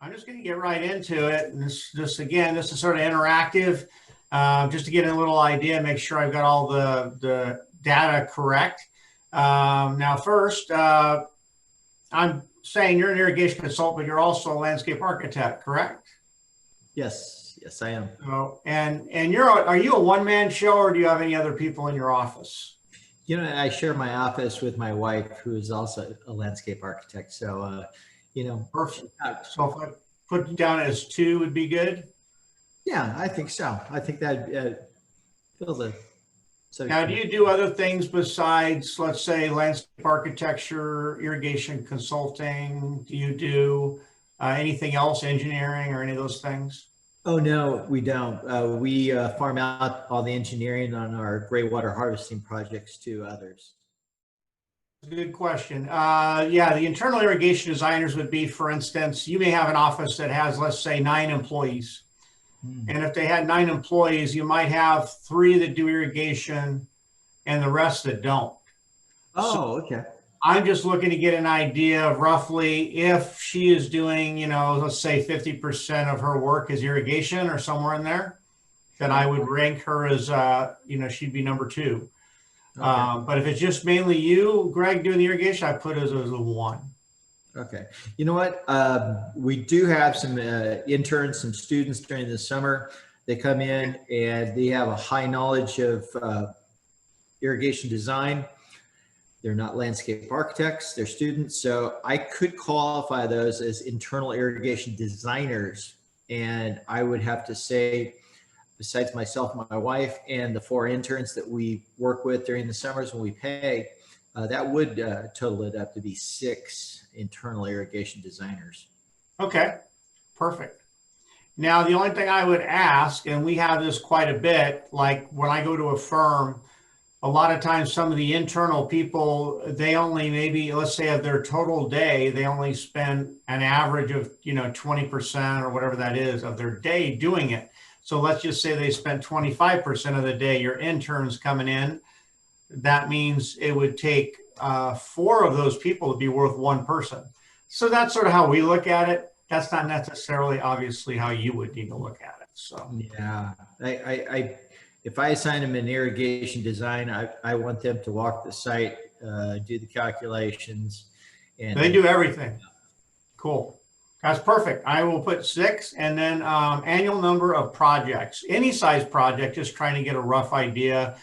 I'm just going to get right into it. And this is sort of interactive, just to get a little idea, make sure I've got all the data correct. Now, first, I'm saying you're an irrigation consultant, but you're also a landscape architect, correct? Yes, I am. So, and are you a one-man show, or do you have any other people in your office? I share my office with my wife, who is also a landscape architect. So, Perfect. So if I put it down as two would be good. Yeah, I think so. I think that fill the. So Now, do you do other things besides, let's say, landscape architecture, irrigation consulting? Do you do anything else, engineering or any of those things? Oh no, we don't. We farm out all the engineering on our gray water harvesting projects to others. Good question. Yeah, the internal irrigation designers would be, for instance, you may have an office that has, let's say, 9 employees. And if they had 9 employees, you might have 3 that do irrigation and the rest that don't. Oh, okay. I'm just looking to get an idea of roughly if she is doing, let's say 50% of her work is irrigation or somewhere in there, then I would rank her as, she'd be number 2. Okay. But if it's just mainly you, Greg, doing the irrigation, I put it as a 1. Okay. You know what? We do have some interns, some students during the summer. They come in and they have a high knowledge of irrigation design. They're not landscape architects, they're students. So I could qualify those as internal irrigation designers. And I would have to say, besides myself and my wife and the 4 interns that we work with during the summers when we pay, that would total it up to be 6 internal irrigation designers. Okay, perfect. Now, the only thing I would ask, and we have this quite a bit, like when I go to a firm, a lot of times some of the internal people, they only maybe, let's say of their total day, they only spend an average of, 20% or whatever that is of their day doing it. So let's just say they spent 25% of the day, your interns coming in. That means it would take 4 of those people to be worth 1 person. So that's sort of how we look at it. That's not necessarily obviously how you would need to look at it. So yeah, I if I assign them an irrigation design, I want them to walk the site, do the calculations, and they do everything. Cool. That's perfect. I will put 6, and then annual number of projects, any size project, just trying to get a rough idea,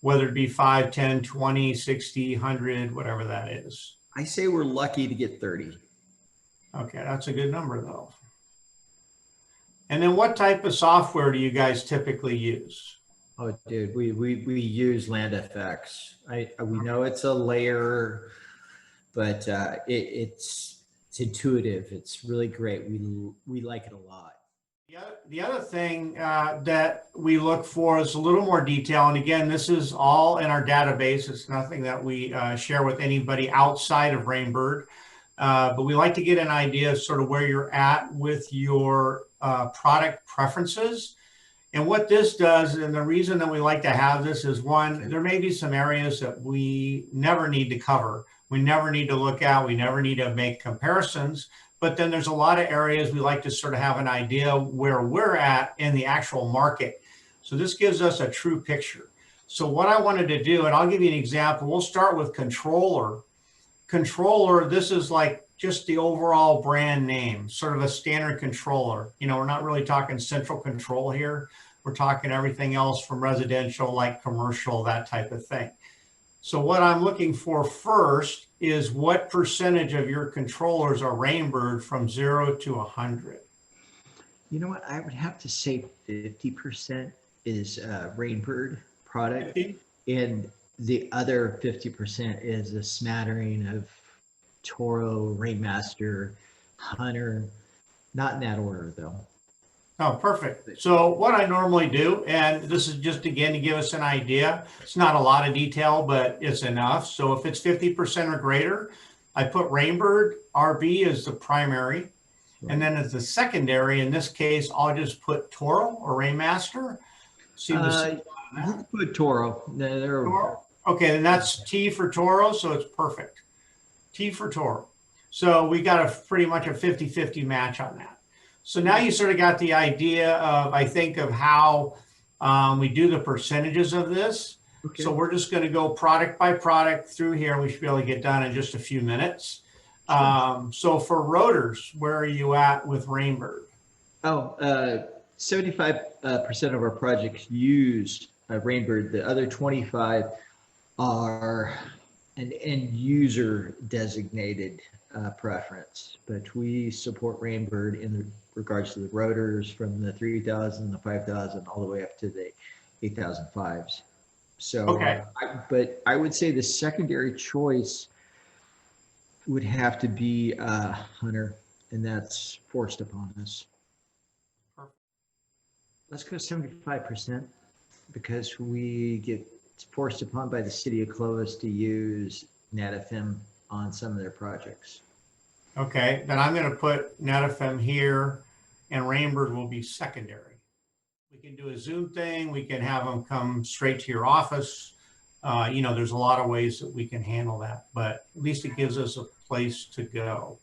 whether it be 5, 10, 20, 60, 100, whatever that is. I say we're lucky to get 30. Okay, that's a good number though. And then what type of software do you guys typically use? Oh, dude, we use LandFX. We know it's a layer, but it's intuitive. It's really great. We like it a lot. The other thing that we look for is a little more detail. And again, this is all in our database. It's nothing that we share with anybody outside of Rainbird. But we like to get an idea of sort of where you're at with your product preferences. And what this does, and the reason that we like to have this is, one, there may be some areas that we never need to cover. We never need to look at, we never need to make comparisons. But then there's a lot of areas we like to sort of have an idea where we're at in the actual market. So this gives us a true picture. So what I wanted to do, and I'll give you an example, we'll start with controller. Controller, this is like just the overall brand name, sort of a standard controller. We're not really talking central control here. We're talking everything else from residential, like commercial, that type of thing. So what I'm looking for first is what percentage of your controllers are Rainbird from 0 to 100? You know what? I would have to say 50% is Rainbird product, 50? And the other 50% is a smattering of Toro, Rainmaster, Hunter, not in that order though. Oh, perfect. So what I normally do, and this is just again to give us an idea, it's not a lot of detail, but it's enough. So if it's 50% or greater, I put Rainbird RB as the primary. Right. And then as the secondary, in this case, I'll just put Toro or Rainmaster. You can put Toro. Toro. Okay, then that's T for Toro, so it's perfect. T for Toro. So we got pretty much a 50-50 match on that. So now you sort of got the idea of, I think, of how we do the percentages of this. Okay. So we're just going to go product by product through here. We should be able to get done in just a few minutes. Sure. So for rotors, where are you at with Rainbird? 75% of our projects use Rainbird. The other 25 are an end user designated preference, but we support Rainbird in regards to the rotors from the 3000, the 5000, all the way up to the 8005s. So, Okay. but I would say the secondary choice would have to be Hunter, and that's forced upon us. Let's go 75% because we get forced upon by the city of Clovis to use NetFM on some of their projects. Okay, then I'm going to put NetFM here, and Rainbird will be secondary. We can do a Zoom thing. We can have them come straight to your office. There's a lot of ways that we can handle that, but at least it gives us a place to go.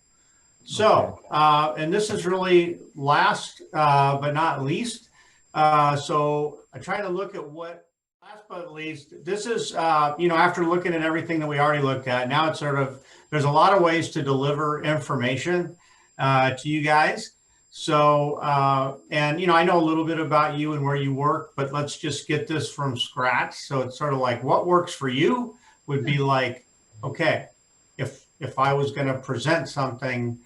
So, and this is really last but not least. So I try to look at what, last but not least, this is, after looking at everything that we already looked at, now it's sort of, there's a lot of ways to deliver information to you guys. So, I know a little bit about you and where you work, but let's just get this from scratch. So it's sort of like what works for you would be like, okay, if I was going to present something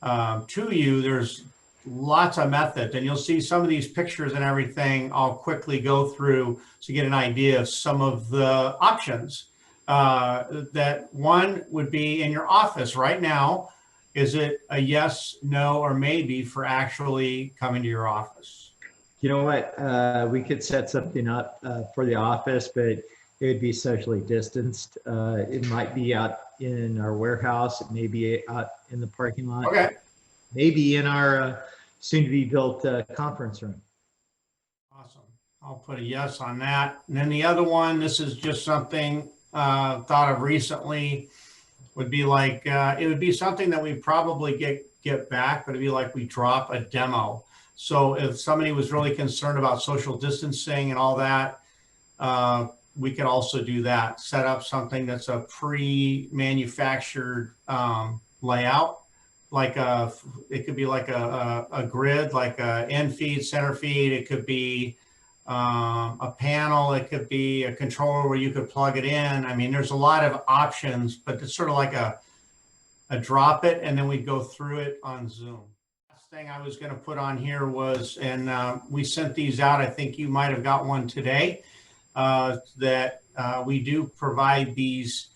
to you, there's lots of methods, and you'll see some of these pictures and everything. I'll quickly go through so you get an idea of some of the options. That one would be in your office right now. Is it a yes, no, or maybe for actually coming to your office? You know what? We could set something up for the office, but it would be socially distanced. It might be out in our warehouse. It may be out in the parking lot. Okay. Maybe in our soon-to-be-built conference room. Awesome. I'll put a yes on that. And then the other one, this is just something thought of recently, would be like, it would be something that we probably get back, but it'd be like we drop a demo. So if somebody was really concerned about social distancing and all that, we could also do that. Set up something that's a pre-manufactured layout. Like it could be like a grid, like a end feed, center feed. It could be a panel. It could be a controller where you could plug it in. I mean, there's a lot of options, but it's sort of like a drop it, and then we'd go through it on Zoom. Last thing I was going to put on here was, and we sent these out. I think you might have got one today. That we do provide these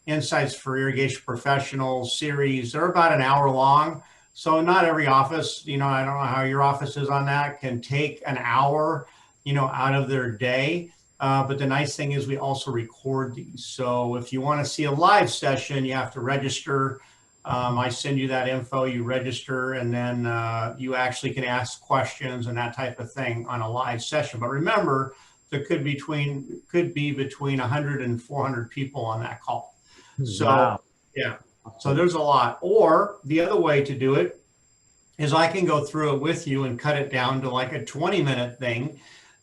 Insights for Irrigation Professionals series. They're about an hour long. So not every office, I don't know how your office is on that, can take an hour, out of their day. But the nice thing is we also record these. So if you want to see a live session, you have to register. I send you that info, you register, and then you actually can ask questions and that type of thing on a live session. But remember, there could be between 100 and 400 people on that call. So, wow. Yeah, so there's a lot. Or the other way to do it is I can go through it with you and cut it down to like a 20-minute thing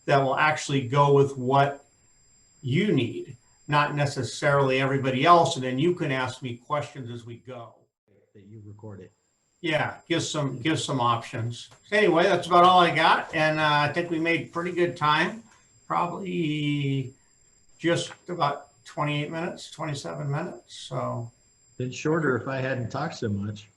that will actually go with what you need, not necessarily everybody else. And then you can ask me questions as we go. That you record it. Yeah, give some options. Anyway, that's about all I got. And I think we made pretty good time. Probably just about 28 minutes, 27 minutes. So been shorter if I hadn't talked so much.